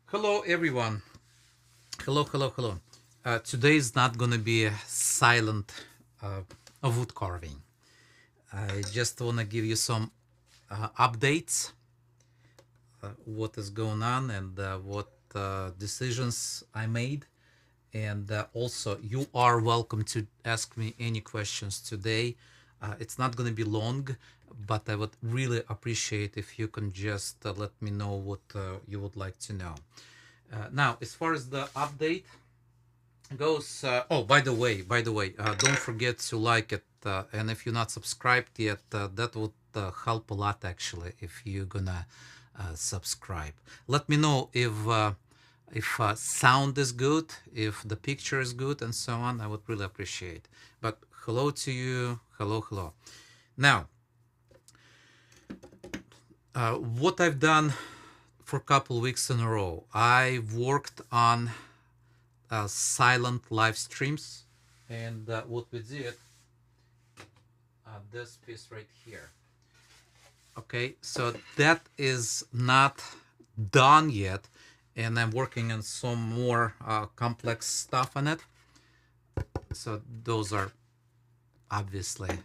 Hello, everyone. Hello. Today is not going to be a silent wood carving. I just want to give you some updates, what is going on, and what decisions I made. And also, you are welcome to ask me any questions today. It's not going to be long, but I would really appreciate if you can just let me know what you would like to know. Now, as far as the update goes, oh, by the way, don't forget to like it, and if you're not subscribed yet, that would help a lot actually if you're gonna subscribe. Let me know if sound is good, if the picture is good, and so on. I would really appreciate. But hello to you, hello. Now, what I've done for a couple weeks in a row, I worked on silent live streams, and what we did, this piece right here. Okay, so that is not done yet, and I'm working on some more complex stuff on it. So those are obviously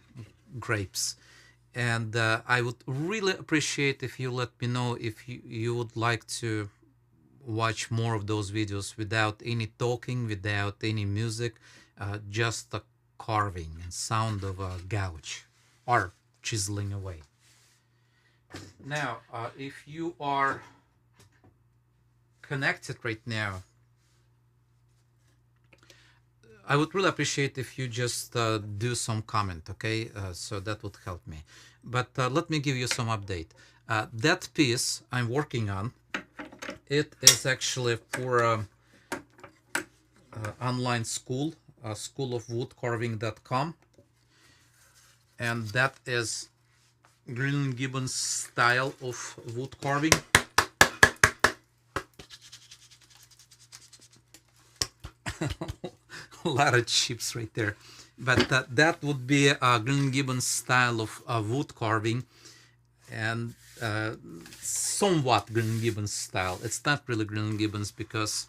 grapes. And I would really appreciate if you let me know if you would like to watch more of those videos without any talking, without any music, just the carving and sound of a gouge or chiseling away. Now, if you are connected right now, I would really appreciate if you just do some comment, okay? So that would help me. But let me give you some update. That piece I'm working on, it is actually for online school, schoolofwoodcarving.com, and that is Gibbon's style of wood carving. A lot of chips right there, but that would be Gibbon's style of wood carving, and somewhat Gibbon's style. It's not really Gibbon's because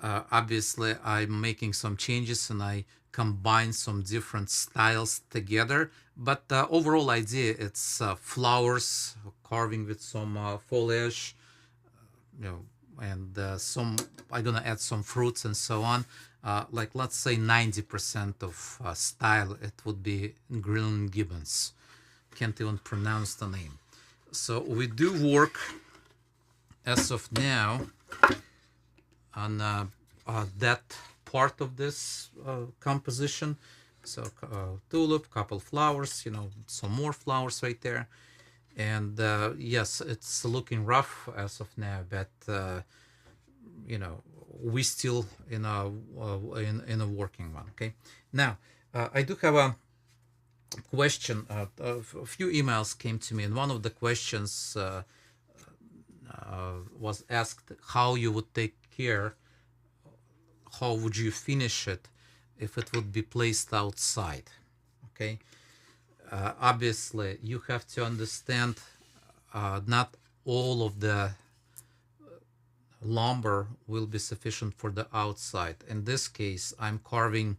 obviously I'm making some changes and I combine some different styles together. But the overall idea, it's flowers, carving with some foliage, you know, and I'm gonna add some fruits and so on. Like let's say 90% of style, it would be Gibbon's. Can't even pronounce the name. So we do work as of now on that part of this composition. So tulip, couple flowers, some more flowers right there. And yes, it's looking rough as of now, but we still in a working one. Okay. Now, I do have a question. A few emails came to me, and one of the questions was asked how you would take care, how would you finish it if it would be placed outside. Okay. Obviously, you have to understand not all of the lumber will be sufficient for the outside. In this case, I'm carving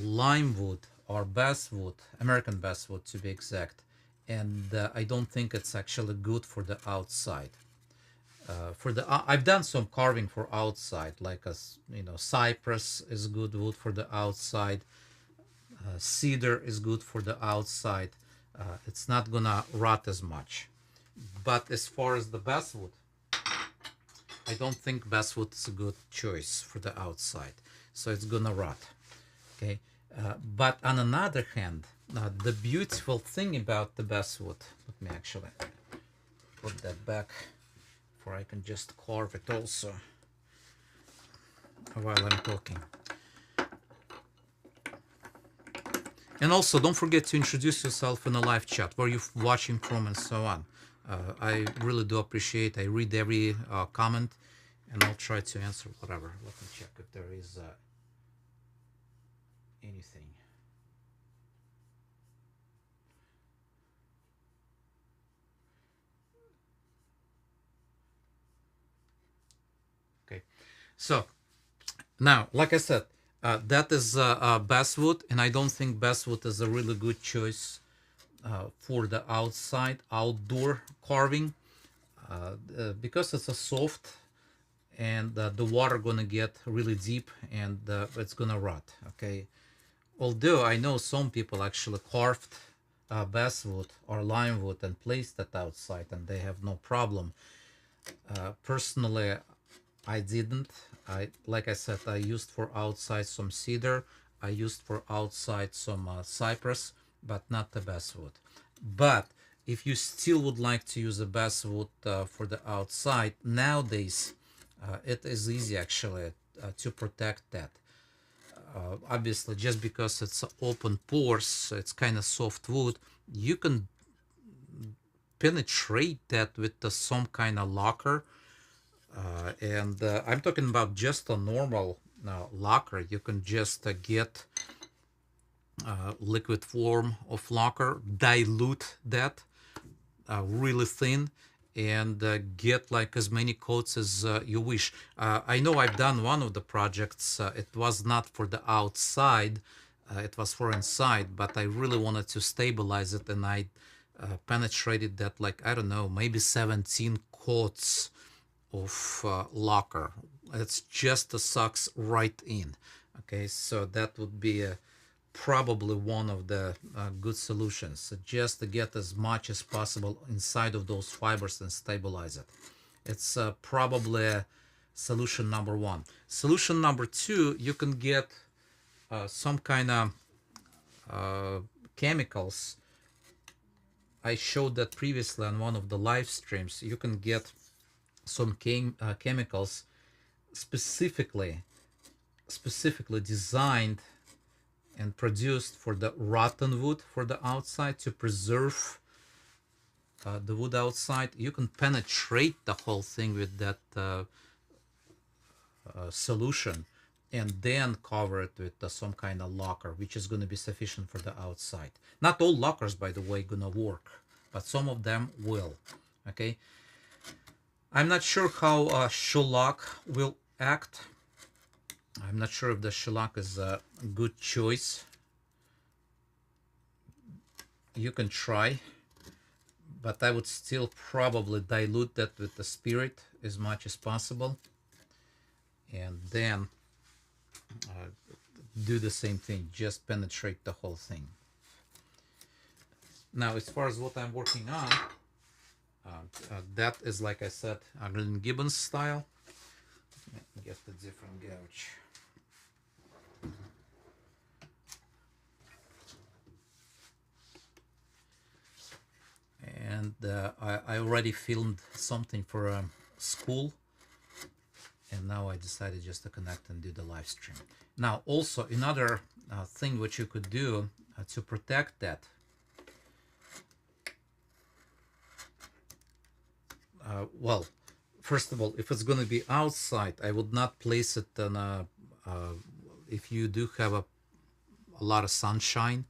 lime wood or basswood, American basswood to be exact, and I don't think it's actually good for the outside. I've done some carving for outside, like cypress is good wood for the outside. Cedar is good for the outside. It's not gonna rot as much. But as far as the basswood, I don't think basswood is a good choice for the outside. So it's gonna rot. Okay. But on another hand, the beautiful thing about the basswood, let me actually put that back, for I can just carve it also while I'm talking. And also, don't forget to introduce yourself in a live chat, where you're watching from and so on. I really do appreciate. I read every comment, and I'll try to answer whatever. Let me check if there is anything. So now, like I said, that is basswood, and I don't think basswood is a really good choice for the outdoor carving, because it's a soft, and the water gonna get really deep, and it's gonna rot. Okay, although I know some people actually carved basswood or limewood and placed that outside, and they have no problem. Personally, I didn't. Like I said, I used for outside some cedar. I used for outside some cypress, but not the basswood. But if you still would like to use a basswood for the outside, nowadays it is easy actually to protect that. Obviously, just because it's open pores, it's kind of soft wood, you can penetrate that with some kind of lacquer. And I'm talking about just a normal lacquer. You can just get liquid form of lacquer, dilute that really thin, and get like as many coats as you wish. I know I've done one of the projects. It was not for the outside, it was for inside, but I really wanted to stabilize it, and I penetrated that, like, I don't know, maybe 17 coats of lacquer. It's just sucks right in. Okay, so that would be probably one of the good solutions, just to get as much as possible inside of those fibers and stabilize it. It's probably solution number one. Solution number two, you can get some kind of chemicals. I showed that previously on one of the live streams. You can get some chemicals specifically designed and produced for the rotten wood for the outside, to preserve the wood outside. You can penetrate the whole thing with that solution, and then cover it with some kind of lacquer, which is going to be sufficient for the outside. Not all lacquers, by the way, gonna work, but some of them will. Okay, I'm not sure how shellac will act. I'm not sure if the shellac is a good choice. You can try, but I would still probably dilute that with the spirit as much as possible, and then do the same thing, just penetrate the whole thing. Now, as far as what I'm working on, that is, like I said, Gibbon style. Let me get the different gouge. And I already filmed something for a school, and now I decided just to connect and do the live stream. Now, also another thing which you could do to protect that, well, first of all, if it's going to be outside, I would not place it on a, if you do have a lot of sunshine.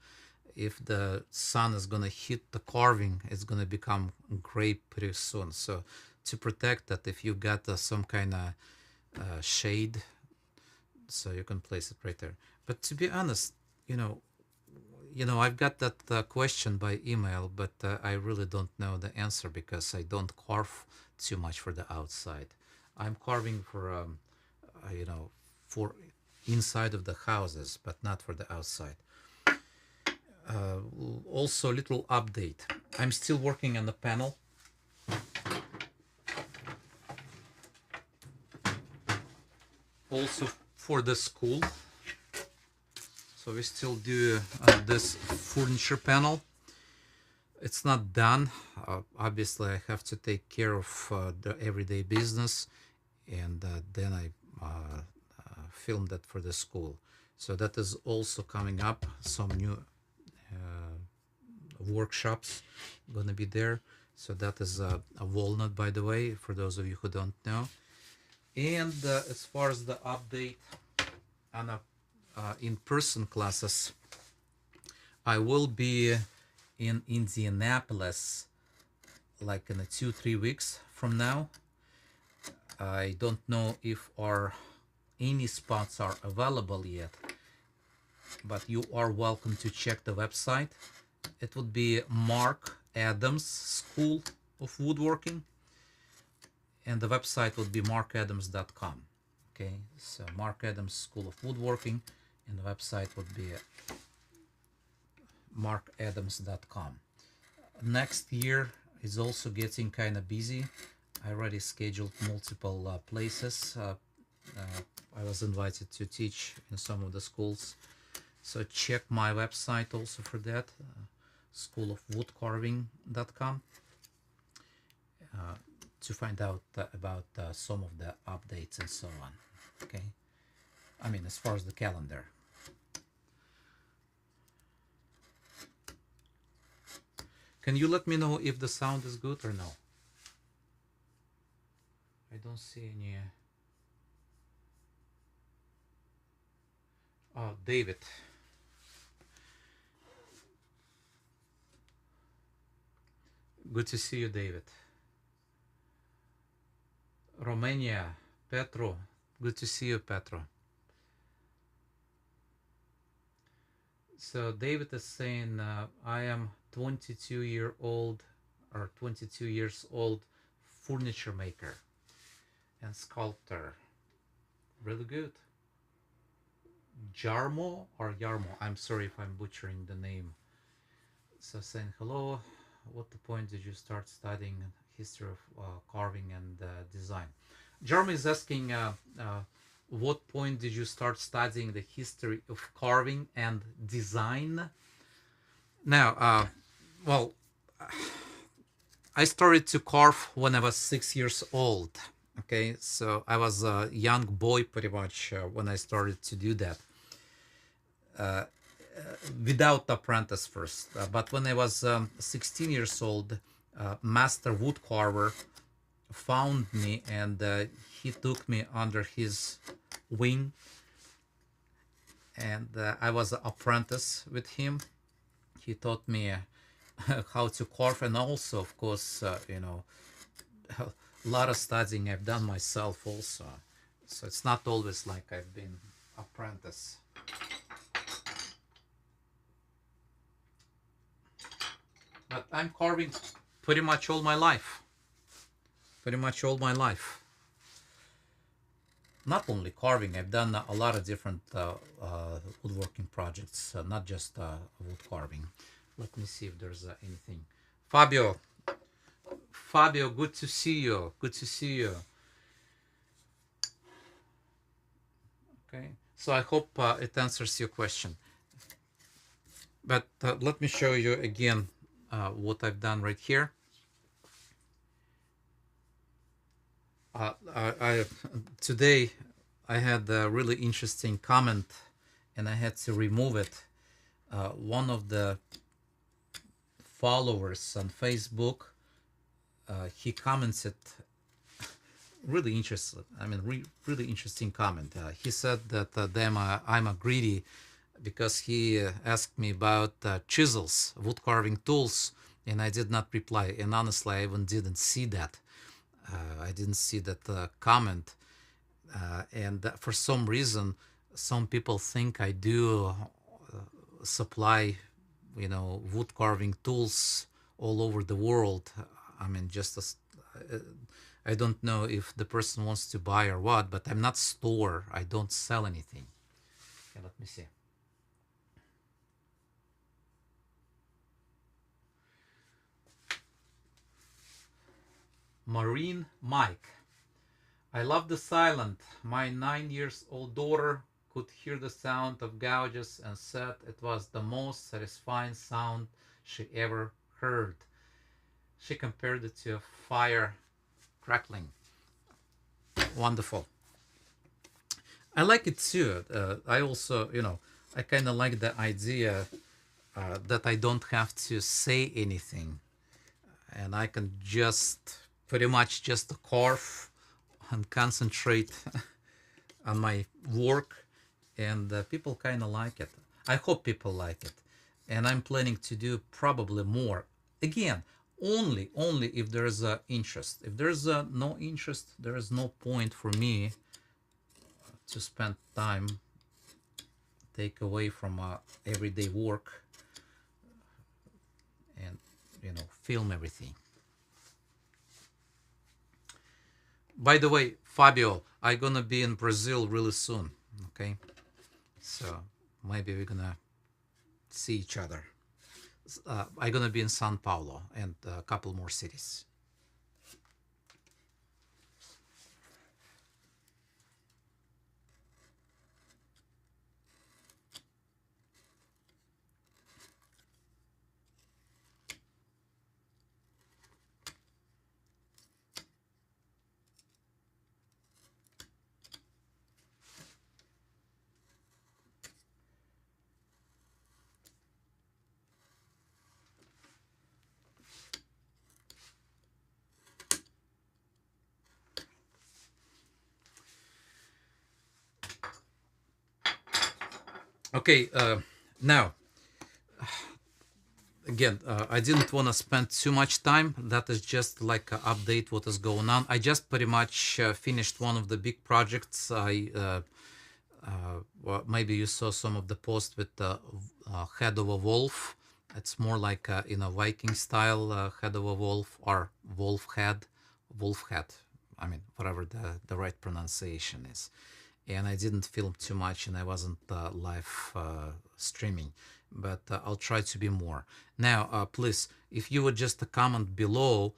If the sun is going to hit the carving, it's going to become gray pretty soon. So to protect that, if you got some kind of shade, so you can place it right there. But to be honest, you know, I've got that question by email, but I really don't know the answer, because I don't carve too much for the outside. I'm carving for, for inside of the houses, but not for the outside. Also, little update. I'm still working on the panel. Also for the school. So we still do this furniture panel. It's not done. Obviously, I have to take care of the everyday business, and then I filmed that for the school. So that is also coming up. Some new workshops gonna be there. So that is a walnut, by the way, for those of you who don't know. And as far as the update on in-person classes, I will be in Indianapolis like in 2-3 weeks from now. I don't know if our any spots are available yet, but you are welcome to check the website. It would be Mark Adams School of Woodworking, and the website would be markadams.com. Okay, so Mark Adams School of Woodworking, and the website would be markadams.com. Next year is also getting kind of busy. I already scheduled multiple places. I was invited to teach in some of the schools, so check my website also for that, schoolofwoodcarving.com, to find out about some of the updates and so on. Okay, I mean, as far as the calendar. Can you let me know if the sound is good or no? I don't see any. Oh, David. Good to see you, David. Romania, Petro. Good to see you, Petro. So David is saying, I am 22 years old furniture maker and sculptor. Really good. Jarmo or Yarmo, I'm sorry if I'm butchering the name. So saying hello, what the point did you start studying history of carving and design? Jarmo is asking what point did you start studying the history of carving and design? Now, well, I started to carve when I was 6 years old. Okay, so I was a young boy pretty much when I started to do that. Without apprentice first, but when I was 16 years old, master woodcarver found me, and he took me under his wing, and I was an apprentice with him. He taught me how to carve, and also, of course, you know, a lot of studying I've done myself also, so it's not always like I've been apprentice. But I'm carving pretty much all my life. Not only carving, I've done a lot of different woodworking projects, not just wood carving. Let me see if there's anything. Fabio, good to see you. Okay, so I hope it answers your question. But let me show you again what I've done right here. Today I had a really interesting comment, and I had to remove it. One of the followers on Facebook, he commented really interesting. I mean, really interesting comment. He said that I'm a greedy, because he asked me about chisels, wood carving tools, and I did not reply. And honestly, I even didn't see that. I didn't see that comment. And for some reason, some people think I do supply, you know, wood carving tools all over the world. I mean, just as, I don't know if the person wants to buy or what, but I'm not store. I don't sell anything. Okay, let me see. Marine Mike. I love the silent. My 9-year-old daughter could hear the sound of gouges and said it was the most satisfying sound she ever heard. She compared it to a fire crackling. Wonderful. I like it too. I also, you know, I kind of like the idea that I don't have to say anything, and I can just pretty much just carve and concentrate on my work, and people kind of like it. I hope people like it, and I'm planning to do probably more. Again, only if there is a interest. If there's no interest, there is no point for me to spend time, take away from everyday work, and film everything. By the way, Fabio, I'm gonna be in Brazil really soon. Okay, so maybe we're gonna see each other. I'm gonna be in Sao Paulo and a couple more cities. Okay, now again, I didn't want to spend too much time. That is just like an update what is going on. I just pretty much finished one of the big projects. Well, maybe you saw some of the posts with the head of a wolf. It's more like in a Viking style head of a wolf, or wolf head. I mean, whatever the right pronunciation is. And I didn't film too much, and I wasn't live streaming, but I'll try to be more. Now, please, if you would just comment below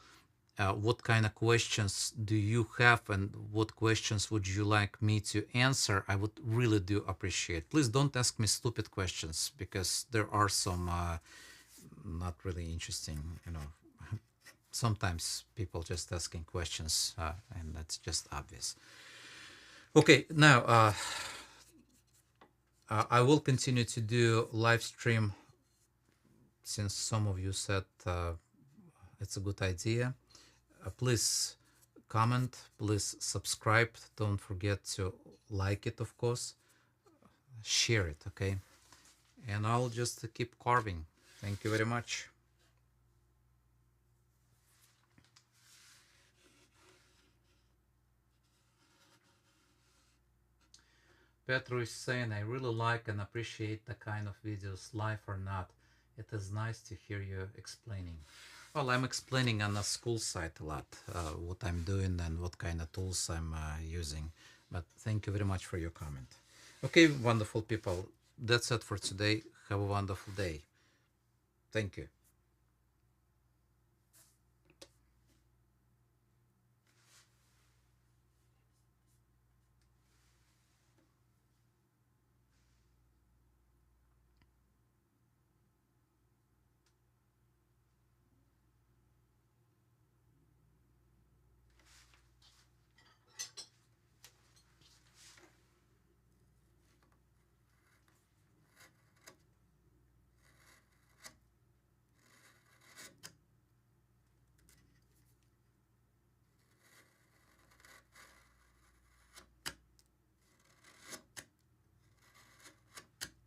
what kind of questions do you have and what questions would you like me to answer, I would really do appreciate. Please don't ask me stupid questions, because there are some not really interesting, sometimes people just asking questions and that's just obvious. Okay, now I will continue to do live stream, since some of you said it's a good idea. Please comment, please subscribe, don't forget to like it, of course, share it, okay? And I'll just keep carving. Thank you very much. Petro is saying, I really like and appreciate the kind of videos, live or not. It is nice to hear you explaining. Well, I'm explaining on the school site a lot, what I'm doing and what kind of tools I'm using. But thank you very much for your comment. Okay, wonderful people. That's it for today. Have a wonderful day. Thank you.